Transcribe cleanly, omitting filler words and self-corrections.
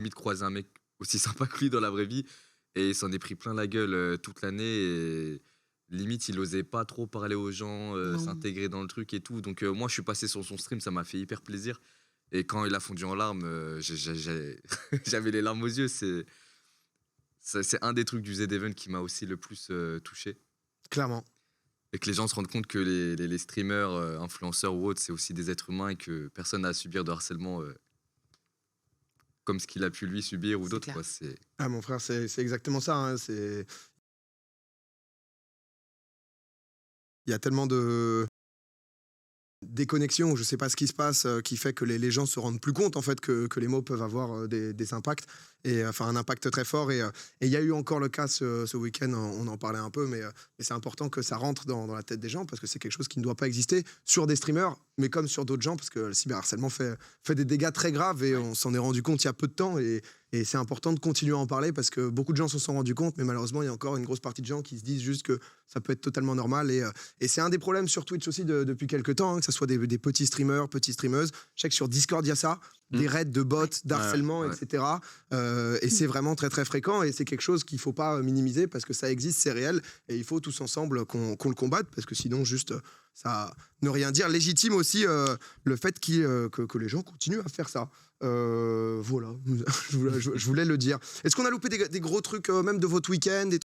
limite croisé un mec aussi sympa que lui dans la vraie vie et il s'en est pris plein la gueule, toute l'année et limite il osait pas trop parler aux gens, Non. s'intégrer dans le truc et tout donc moi je suis passé sur son stream, ça m'a fait hyper plaisir et quand il a fondu en larmes, j'ai j'avais les larmes aux yeux, c'est un des trucs du Z-Event qui m'a aussi le plus, touché Clairement. et que les gens se rendent compte que les streamers, influenceurs ou autres, c'est aussi des êtres humains et que personne n'a à subir de harcèlement, comme ce qu'il a pu lui subir ou C'est d'autres clair. quoi, c'est Ah mon frère, c'est exactement ça, hein, c'est il y a tellement de déconnexion, je sais pas ce qui se passe, qui fait que les gens se rendent plus compte en fait que les mots peuvent avoir des impacts et enfin un impact très fort et il y a eu encore le cas ce week-end, on en parlait un peu, mais c'est important que ça rentre dans la tête des gens parce que c'est quelque chose qui ne doit pas exister sur des streamers, mais comme sur d'autres gens parce que le cyberharcèlement fait des dégâts très graves et ouais. on s'en est rendu compte il y a peu de temps et c'est important de continuer à en parler parce que beaucoup de gens s'en sont rendus compte, mais malheureusement il y a encore une grosse partie de gens qui se disent juste que ça peut être totalement normal et c'est un des problèmes sur Twitch aussi depuis quelques temps, hein, que ce soit des petits streamers, petites streameuses. Je sais que sur Discord, il y a ça, des raids de bots, d'harcèlement, Ouais. etc. Et c'est vraiment très très fréquent et c'est quelque chose qu'il ne faut pas minimiser parce que ça existe, c'est réel et il faut tous ensemble qu'on le combatte parce que sinon juste ça ne rien dire. Légitime aussi le fait que les gens continuent à faire ça. Voilà, je voulais le dire. Est-ce qu'on a loupé des gros trucs même de votre week-end,